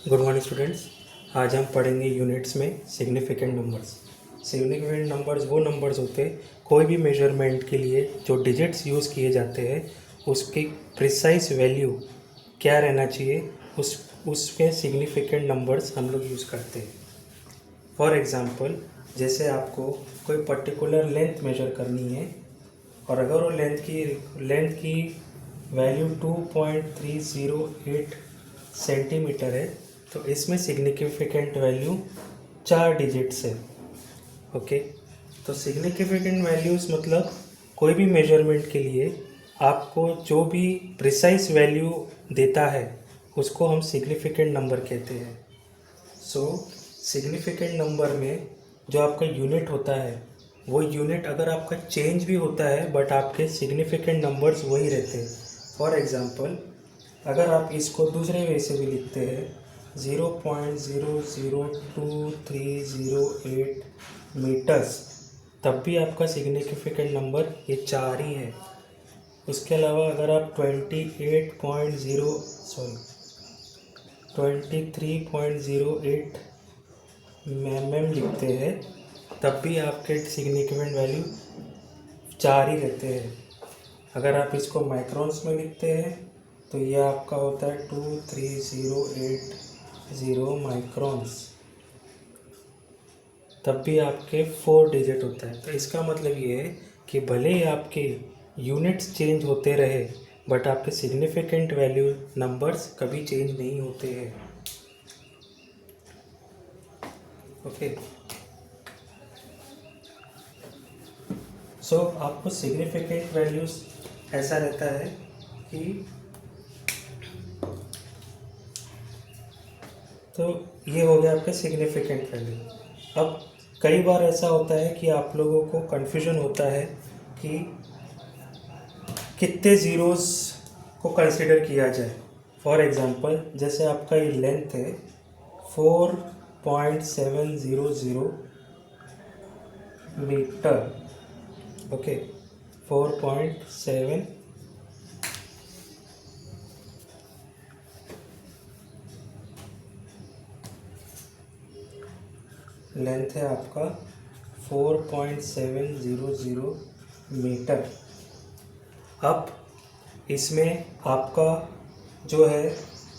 Good morning students. आज हम पढ़ेंगे यूनिट्स में सिग्निफिकेंट नंबर्स। सिग्निफिकेंट नंबर्स वो नंबर्स होते हैं कोई भी मेजरमेंट के लिए जो डिजिट्स यूज़ किए जाते हैं उसकी प्रिसाइज वैल्यू क्या रहना चाहिए, उसके सिग्निफिकेंट नंबर्स हम लोग यूज़ करते हैं। फॉर एग्ज़ाम्पल, जैसे आपको कोई पर्टिकुलर लेंथ मेजर करनी है और अगर वो लेंथ की वैल्यू 2.308 सेंटीमीटर है तो इसमें सिग्निफिकेंट वैल्यू 4 डिजिट्स है। ओके, तो सिग्निफिकेंट वैल्यूज़ मतलब कोई भी मेजरमेंट के लिए आपको जो भी प्रिसाइज वैल्यू देता है उसको हम सिग्निफिकेंट नंबर कहते हैं। सो सिग्निफिकेंट नंबर में जो आपका यूनिट होता है वो यूनिट अगर आपका चेंज भी होता है बट आपके सिग्निफिकेंट नंबर्स वही रहते हैं। फॉर एग्ज़ाम्पल, अगर आप इसको दूसरे वे से भी लिखते हैं 0.002308 मीटर्स, तब भी आपका सिग्निफिकेंट नंबर ये 4 ही है। उसके अलावा अगर आप 23.08 mm लिखते हैं तब भी आपके सिग्निफिकेंट वैल्यू 4 ही रहते हैं। अगर आप इसको माइक्रोन्स में लिखते हैं तो ये आपका होता है 23080 माइक्रोन्स, तब भी आपके 4 डिजिट होता है। तो इसका मतलब ये है कि भले ही आपके यूनिट्स चेंज होते रहे बट आपके सिग्निफिकेंट वैल्यू नंबर्स कभी चेंज नहीं होते हैं। ओके, सो आपको सिग्निफिकेंट वैल्यूज ऐसा रहता है कि तो ये हो गया आपका सिग्निफिकेंट वैल्यू। अब कई बार ऐसा होता है कि आप लोगों को कन्फ्यूजन होता है कि कितने ज़ीरोज़ को कंसिडर किया जाए। फॉर एग्ज़ाम्पल, जैसे आपका ये लेंथ है 4.700 मीटर। ओके, 4.7 लेंथ है आपका 4.700 मीटर। अब इसमें आपका जो है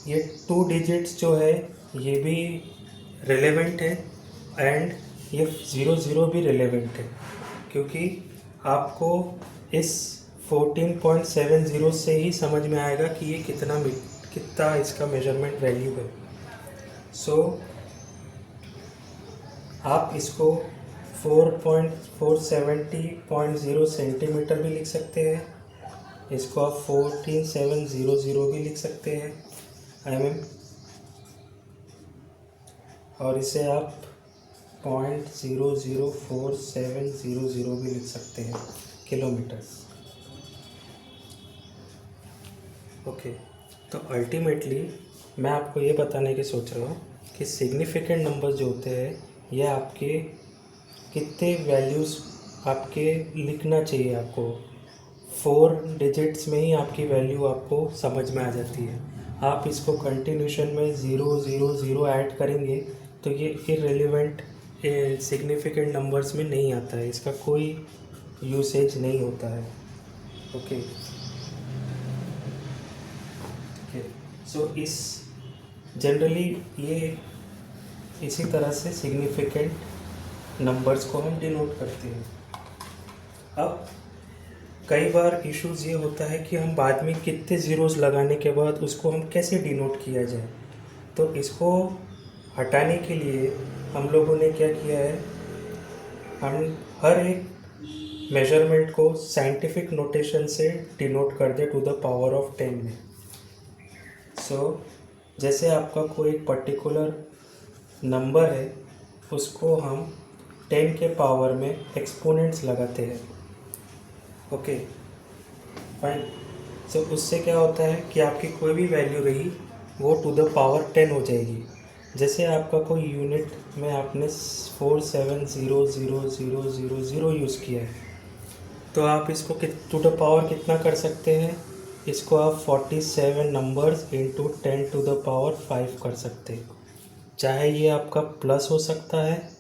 ये 2 डिजिट्स जो है ये भी रिलेवेंट है एंड ये 00 भी रिलेवेंट है, क्योंकि आपको इस 14.70 से ही समझ में आएगा कि ये कितना इसका मेजरमेंट वैल्यू है। सो आप इसको 470.0 सेंटीमीटर भी लिख सकते हैं, इसको आप 14700 भी लिख सकते हैं mm, और इसे आप 0.004700 भी लिख सकते हैं किलोमीटर्स। ओके, तो अल्टीमेटली मैं आपको ये बताने की सोच रहा हूँ कि सिग्निफिकेंट नंबर जो होते हैं ये आपके कितने वैल्यूज़ आपके लिखना चाहिए। आपको 4 डिजिट्स में ही आपकी वैल्यू आपको समझ में आ जाती है। आप इसको कंटिन्यूशन में 000 ऐड करेंगे तो ये इररिलेवेंट सिग्निफिकेंट नंबर्स में नहीं आता है, इसका कोई यूसेज नहीं होता है। ओके, सो इस जनरली ये इसी तरह से सिग्निफिकेंट नंबर्स को हम डिनोट करते हैं। अब कई बार इश्यूज़ ये होता है कि हम बाद में कितने ज़ीरोज़ लगाने के बाद उसको हम कैसे डिनोट किया जाए। तो इसको हटाने के लिए हम लोगों ने क्या किया है, हम हर एक मेजरमेंट को साइंटिफिक नोटेशन से डिनोट कर दे टू द पावर ऑफ 10 में। सो जैसे आपका कोई पर्टिकुलर नंबर है उसको हम 10 के पावर में एक्सपोनेंट्स लगाते हैं। Okay fine. सो उससे क्या होता है कि आपकी कोई भी वैल्यू रही वो टू द पावर 10 हो जाएगी। जैसे आपका कोई यूनिट में आपने 470000 यूज़ किया है तो आप इसको टू द पावर कितना कर सकते हैं, इसको आप 47 नंबर्स इंटू 10⁵ कर सकते हैं। चाहे ये आपका प्लस हो सकता है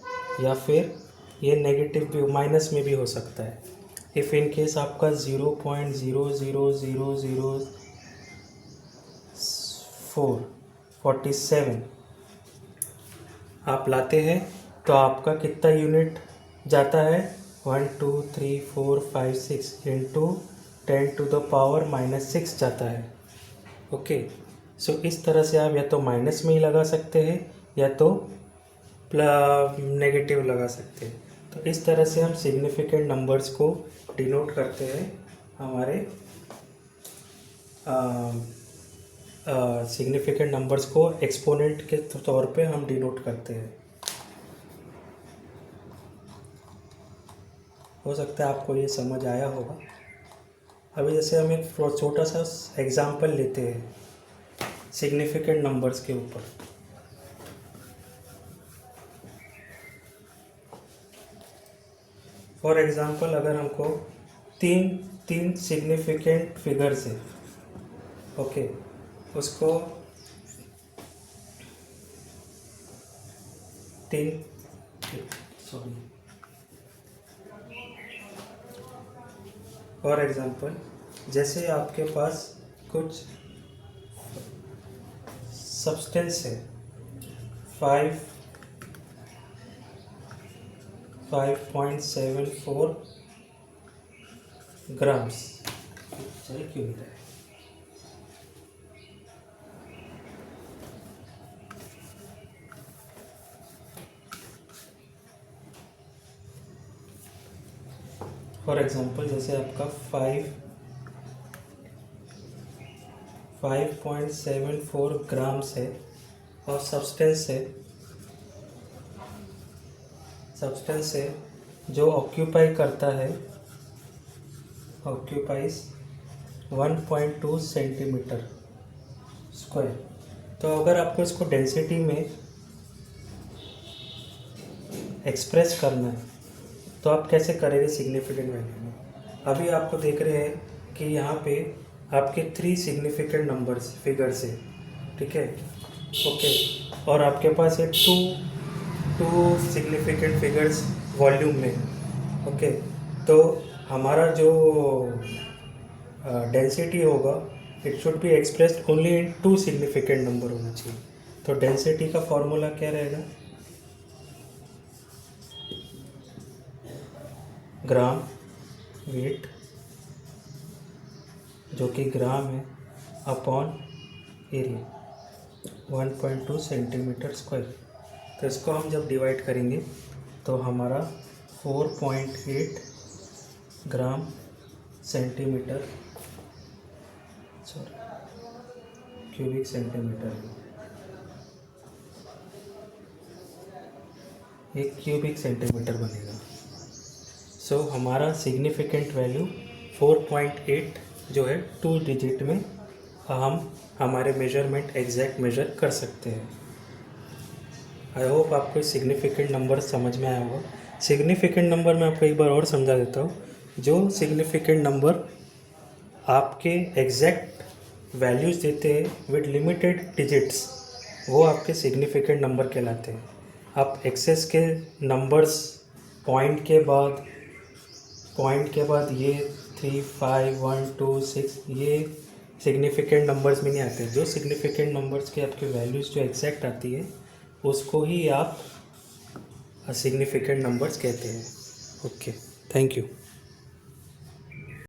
या फिर ये नेगेटिव भी, माइनस में भी हो सकता है। इफ़ इन केस आपका 0.0000447 आप लाते हैं तो आपका कितना यूनिट जाता है, 1 2 3 4 5 6 इंटू 10⁻⁻6 जाता है। ओके, सो इस तरह से आप या तो माइनस में ही लगा सकते हैं या तो नेगेटिव लगा सकते हैं। तो इस तरह से हम सिग्निफिकेंट नंबर्स को डिनोट करते हैं। हमारे सिग्निफिकेंट नंबर्स को एक्सपोनेंट के तौर पे हम डिनोट करते हैं। हो सकता है आपको ये समझ आया होगा। अभी जैसे हम एक छोटा सा एग्जांपल लेते हैं सिग्निफिकेंट नंबर्स के ऊपर। फॉर एग्जांपल अगर हमको तीन सिग्निफिकेंट फिगर्स है, ओके, उसको फॉर एग्जांपल जैसे आपके पास कुछ सब्सटेंस है 5.74 ग्राम्स, चलिए क्यों नहीं है। फॉर एग्जांपल जैसे आपका 5.74 ग्राम्स है और सब्सटेंस है जो ऑक्यूपाई करता है, ऑक्यूपाइज 1.2 सेंटीमीटर स्क्वायर। तो अगर आपको इसको डेंसिटी में एक्सप्रेस करना है तो आप कैसे करेंगे सिग्निफिकेंट वैल्यू में। अभी आपको देख रहे हैं कि यहाँ पे आपके 3 सिग्निफिकेंट नंबर्स फिगर्स है, ठीक है, ओके, और आपके पास है टू सिग्निफिकेंट फिगर्स वॉल्यूम में, ओके। तो हमारा जो डेंसिटी होगा it should be expressed only in 2 significant number होना चाहिए। तो डेंसिटी का फॉर्मूला क्या रहेगा, ग्राम वेट जो कि ग्राम है अपॉन एरिया 1.2 सेंटीमीटर स्क्वायर। तो इसको हम जब डिवाइड करेंगे तो हमारा 4.8 ग्राम सेंटीमीटर क्यूबिक सेंटीमीटर, एक क्यूबिक सेंटीमीटर बनेगा। सो हमारा सिग्निफिकेंट वैल्यू 4.8 जो है 2 डिजिट में हम हमारे मेजरमेंट एग्जैक्ट मेजर कर सकते हैं। आई होप आपको सिग्निफिकेंट नंबर समझ में आया होगा। सिग्निफिकेंट नंबर मैं आपको एक बार और समझा देता हूँ। जो सिग्निफिकेंट नंबर आपके एग्जैक्ट वैल्यूज़ देते हैं विद लिमिटेड डिजिट्स, वो आपके सिग्निफिकेंट नंबर कहलाते हैं। आप एक्सेस के नंबर्स पॉइंट के बाद ये 3 5 1 2 6 ये सिग्निफिकेंट नंबर्स में नहीं आते। जो सिग्निफिकेंट नंबर्स की आपकी वैल्यूज़ जो एग्जैक्ट आती है उसको ही आप सिग्निफिकेंट नंबर्स कहते हैं। Okay, thank you.